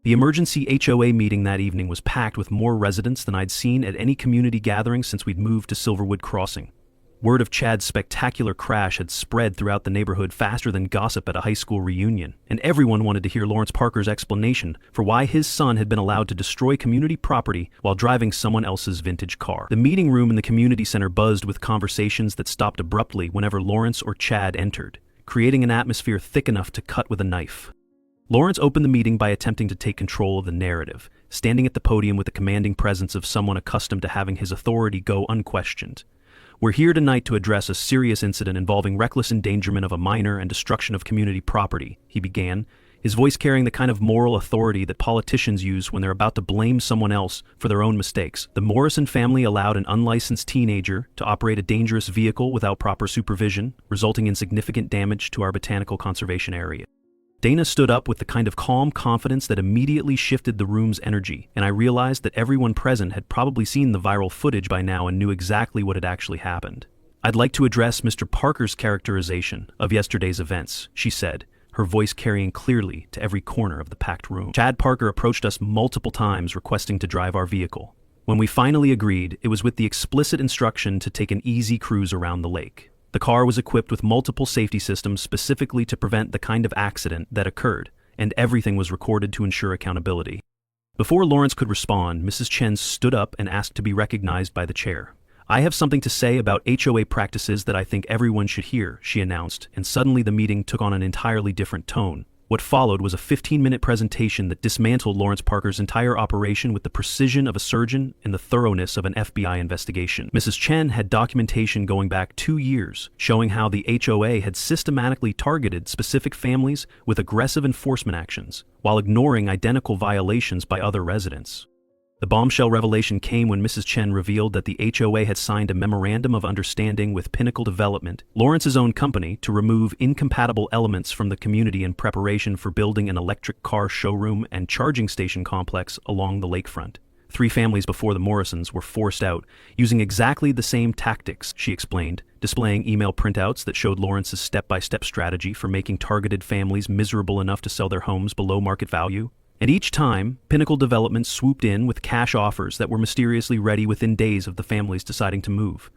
The emergency HOA meeting that evening was packed with more residents than I'd seen at any community gathering since we'd moved to Silverwood Crossing. Word of Chad's spectacular crash had spread throughout the neighborhood faster than gossip at a high school reunion, and everyone wanted to hear Lawrence Parker's explanation for why his son had been allowed to destroy community property while driving someone else's vintage car. The meeting room in the community center buzzed with conversations that stopped abruptly whenever Lawrence or Chad entered, creating an atmosphere thick enough to cut with a knife. Lawrence opened the meeting by attempting to take control of the narrative, standing at the podium with the commanding presence of someone accustomed to having his authority go unquestioned. "We're here tonight to address a serious incident involving reckless endangerment of a minor and destruction of community property," he began, his voice carrying the kind of moral authority that politicians use when they're about to blame someone else for their own mistakes. "The Morrison family allowed an unlicensed teenager to operate a dangerous vehicle without proper supervision, resulting in significant damage to our botanical conservation area." Dana stood up with the kind of calm confidence that immediately shifted the room's energy, and I realized that everyone present had probably seen the viral footage by now and knew exactly what had actually happened. "I'd like to address Mr. Parker's characterization of yesterday's events," she said, her voice carrying clearly to every corner of the packed room. "Chad Parker approached us multiple times requesting to drive our vehicle. When we finally agreed, it was with the explicit instruction to take an easy cruise around the lake. The car was equipped with multiple safety systems specifically to prevent the kind of accident that occurred, and everything was recorded to ensure accountability." Before Lawrence could respond, Mrs. Chen stood up and asked to be recognized by the chair. "I have something to say about HOA practices that I think everyone should hear," she announced, and suddenly the meeting took on an entirely different tone. What followed was a 15-minute presentation that dismantled Lawrence Parker's entire operation with the precision of a surgeon and the thoroughness of an FBI investigation. Mrs. Chen had documentation going back 2 years, showing how the HOA had systematically targeted specific families with aggressive enforcement actions, while ignoring identical violations by other residents. The bombshell revelation came when Mrs. Chen revealed that the HOA had signed a memorandum of understanding with Pinnacle Development, Lawrence's own company, to remove incompatible elements from the community in preparation for building an electric car showroom and charging station complex along the lakefront. 3 families before the Morrisons were forced out, using exactly the same tactics, she explained, displaying email printouts that showed Lawrence's step-by-step strategy for making targeted families miserable enough to sell their homes below market value. And each time, Pinnacle Development swooped in with cash offers that were mysteriously ready within days of the families deciding to move.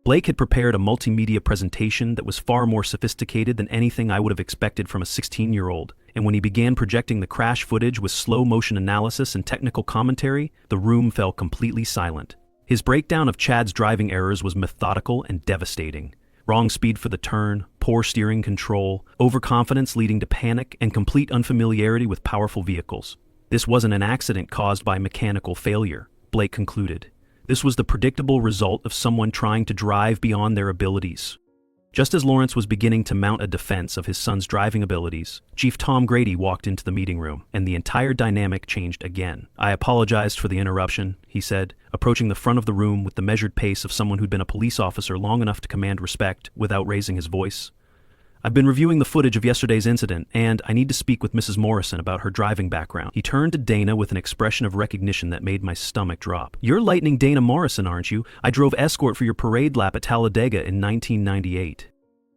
Blake had prepared a multimedia presentation that was far more sophisticated than anything I would have expected from a 16-year-old, and when he began projecting the crash footage with slow-motion analysis and technical commentary, the room fell completely silent. His breakdown of Chad's driving errors was methodical and devastating. Wrong speed for the turn, poor steering control, overconfidence leading to panic, and complete unfamiliarity with powerful vehicles. "This wasn't an accident caused by mechanical failure," Blake concluded. "This was the predictable result of someone trying to drive beyond their abilities." Just as Lawrence was beginning to mount a defense of his son's driving abilities, Chief Tom Grady walked into the meeting room, and the entire dynamic changed again. "I apologized for the interruption," he said, approaching the front of the room with the measured pace of someone who'd been a police officer long enough to command respect without raising his voice. "I've been reviewing the footage of yesterday's incident, and I need to speak with Mrs. Morrison about her driving background." He turned to Dana with an expression of recognition that made my stomach drop. "You're Lightning Dana Morrison, aren't you? I drove escort for your parade lap at Talladega in 1998.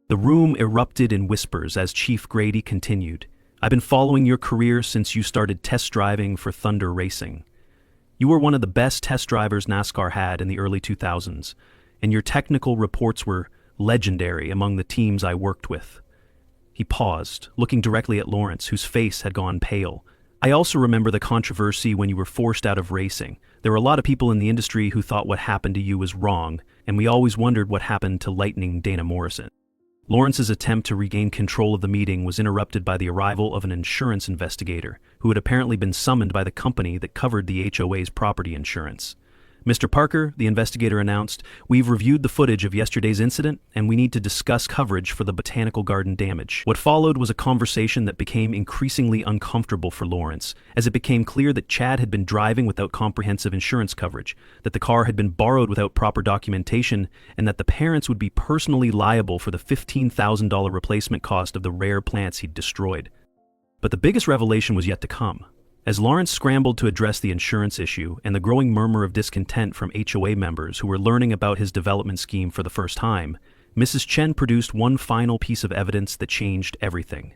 The room erupted in whispers as Chief Grady continued. "I've been following your career since you started test driving for Thunder Racing. You were one of the best test drivers NASCAR had in the early 2000s, and your technical reports were legendary among the teams I worked with." He paused, looking directly at Lawrence, whose face had gone pale. "I also remember the controversy when you were forced out of racing. There were a lot of people in the industry who thought what happened to you was wrong, and we always wondered what happened to Lightning Dana Morrison." Lawrence's attempt to regain control of the meeting was interrupted by the arrival of an insurance investigator, who had apparently been summoned by the company that covered the HOA's property insurance. "Mr. Parker," the investigator announced, "we've reviewed the footage of yesterday's incident, and we need to discuss coverage for the botanical garden damage." What followed was a conversation that became increasingly uncomfortable for Lawrence, as it became clear that Chad had been driving without comprehensive insurance coverage, that the car had been borrowed without proper documentation, and that the parents would be personally liable for the $15,000 replacement cost of the rare plants he'd destroyed. But the biggest revelation was yet to come. As Lawrence scrambled to address the insurance issue and the growing murmur of discontent from HOA members who were learning about his development scheme for the first time, Mrs. Chen produced one final piece of evidence that changed everything.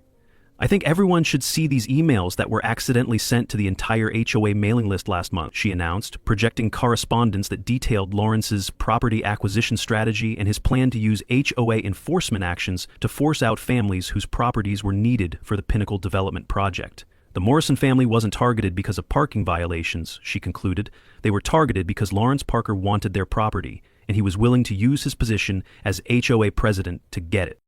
"I think everyone should see these emails that were accidentally sent to the entire HOA mailing list last month," she announced, projecting correspondence that detailed Lawrence's property acquisition strategy and his plan to use HOA enforcement actions to force out families whose properties were needed for the Pinnacle development project. The Morrison family wasn't targeted because of parking violations, she concluded. They were targeted because Lawrence Parker wanted their property, and he was willing to use his position as HOA president to get it.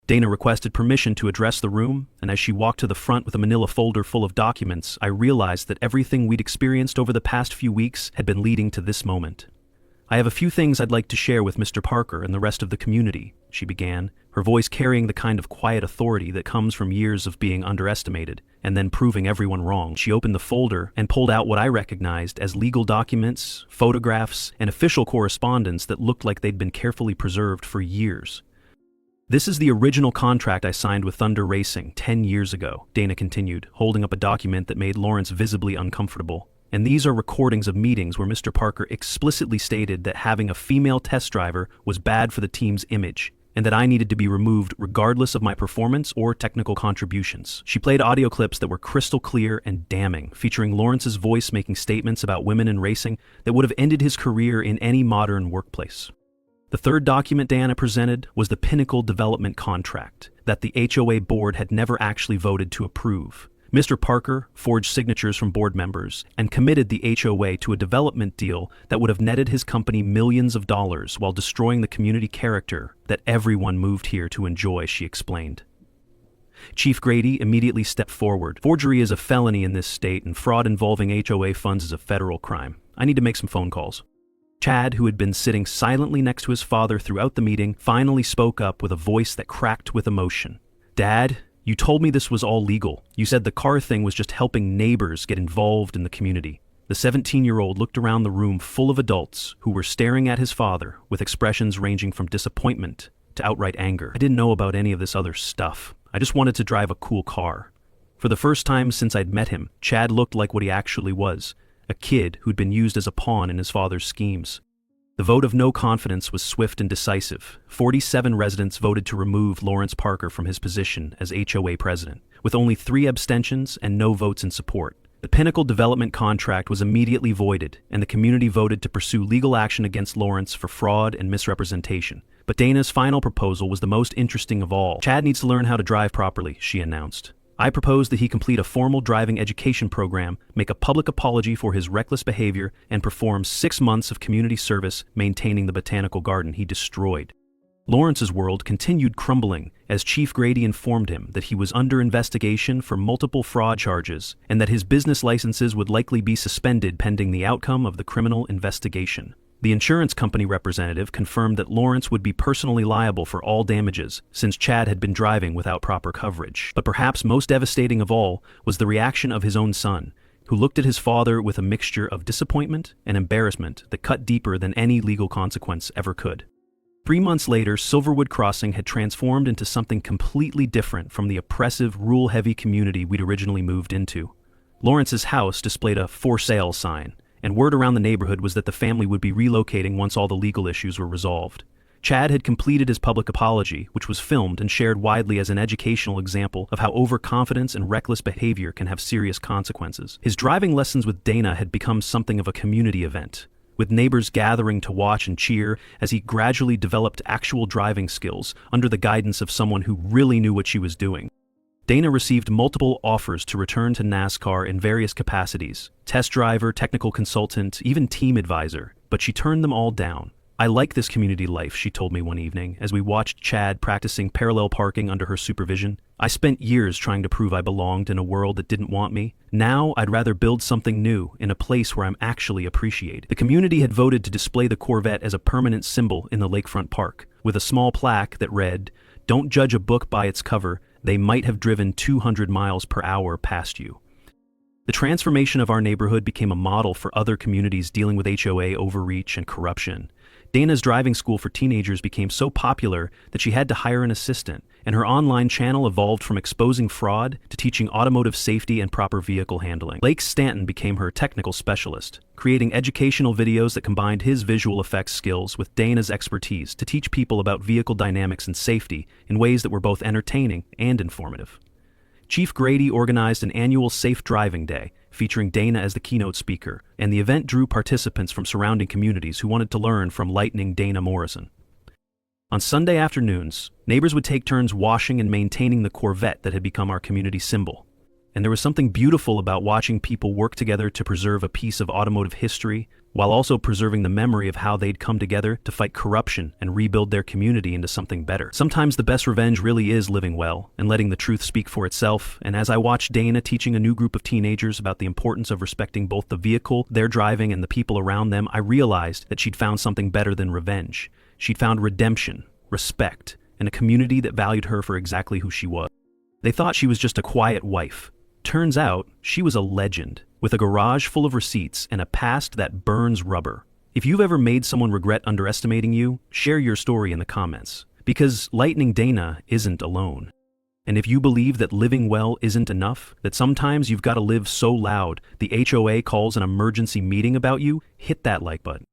Dana requested permission to address the room, and as she walked to the front with a manila folder full of documents, I realized that everything we'd experienced over the past few weeks had been leading to this moment. "I have a few things I'd like to share with Mr. Parker and the rest of the community," she began, her voice carrying the kind of quiet authority that comes from years of being underestimated and then proving everyone wrong. She opened the folder and pulled out what I recognized as legal documents, photographs, and official correspondence that looked like they'd been carefully preserved for years. "This is the original contract I signed with Thunder Racing 10 years ago," Dana continued, holding up a document that made Lawrence visibly uncomfortable. "And these are recordings of meetings where Mr. Parker explicitly stated that having a female test driver was bad for the team's image, and that I needed to be removed regardless of my performance or technical contributions." She played audio clips that were crystal clear and damning, featuring Lawrence's voice making statements about women in racing that would have ended his career in any modern workplace. The third document Dana presented was the Pinnacle development contract that the HOA board had never actually voted to approve. Mr. Parker forged signatures from board members and committed the HOA to a development deal that would have netted his company millions of dollars while destroying the community character that everyone moved here to enjoy, she explained. Chief Grady immediately stepped forward. "Forgery is a felony in this state, and fraud involving HOA funds is a federal crime. I need to make some phone calls." Chad, who had been sitting silently next to his father throughout the meeting, finally spoke up with a voice that cracked with emotion. "Dad, you told me this was all legal. You said the car thing was just helping neighbors get involved in the community." The 17-year-old looked around the room full of adults who were staring at his father with expressions ranging from disappointment to outright anger. "I didn't know about any of this other stuff. I just wanted to drive a cool car." For the first time since I'd met him, Chad looked like what he actually was, a kid who'd been used as a pawn in his father's schemes. The vote of no confidence was swift and decisive. 47 residents voted to remove Lawrence Parker from his position as HOA president, with only 3 abstentions and no votes in support. The Pinnacle development contract was immediately voided, and the community voted to pursue legal action against Lawrence for fraud and misrepresentation. But Dana's final proposal was the most interesting of all. "Chad needs to learn how to drive properly," she announced. "I propose that he complete a formal driving education program, make a public apology for his reckless behavior, and perform 6 months of community service maintaining the botanical garden he destroyed." Lawrence's world continued crumbling as Chief Grady informed him that he was under investigation for multiple fraud charges and that his business licenses would likely be suspended pending the outcome of the criminal investigation. The insurance company representative confirmed that Lawrence would be personally liable for all damages since Chad had been driving without proper coverage. But perhaps most devastating of all was the reaction of his own son, who looked at his father with a mixture of disappointment and embarrassment that cut deeper than any legal consequence ever could. 3 months later, Silverwood Crossing had transformed into something completely different from the oppressive, rule-heavy community we'd originally moved into. Lawrence's house displayed a "for sale" sign, and word around the neighborhood was that the family would be relocating once all the legal issues were resolved. Chad had completed his public apology, which was filmed and shared widely as an educational example of how overconfidence and reckless behavior can have serious consequences. His driving lessons with Dana had become something of a community event, with neighbors gathering to watch and cheer as he gradually developed actual driving skills under the guidance of someone who really knew what she was doing. Dana received multiple offers to return to NASCAR in various capacities: test driver, technical consultant, even team advisor, but she turned them all down. "I like this community life," she told me one evening as we watched Chad practicing parallel parking under her supervision. "I spent years trying to prove I belonged in a world that didn't want me. Now I'd rather build something new in a place where I'm actually appreciated." The community had voted to display the Corvette as a permanent symbol in the lakefront park, with a small plaque that read, "Don't judge a book by its cover. They might have driven 200 miles per hour past you." The transformation of our neighborhood became a model for other communities dealing with HOA overreach and corruption. Dana's driving school for teenagers became so popular that she had to hire an assistant, and her online channel evolved from exposing fraud to teaching automotive safety and proper vehicle handling. Blake Stanton became her technical specialist, creating educational videos that combined his visual effects skills with Dana's expertise to teach people about vehicle dynamics and safety in ways that were both entertaining and informative. Chief Grady organized an annual Safe Driving Day, featuring Dana as the keynote speaker, and the event drew participants from surrounding communities who wanted to learn from Lightning Dana Morrison. On Sunday afternoons, neighbors would take turns washing and maintaining the Corvette that had become our community symbol. And there was something beautiful about watching people work together to preserve a piece of automotive history, while also preserving the memory of how they'd come together to fight corruption and rebuild their community into something better. Sometimes the best revenge really is living well and letting the truth speak for itself, and as I watched Dana teaching a new group of teenagers about the importance of respecting both the vehicle they're driving and the people around them, I realized that she'd found something better than revenge. She'd found redemption, respect, and a community that valued her for exactly who she was. They thought she was just a quiet wife. Turns out, she was a legend, with a garage full of receipts and a past that burns rubber. If you've ever made someone regret underestimating you, share your story in the comments, because Lightning Dana isn't alone. And if you believe that living well isn't enough, that sometimes you've got to live so loud the HOA calls an emergency meeting about you, hit that like button.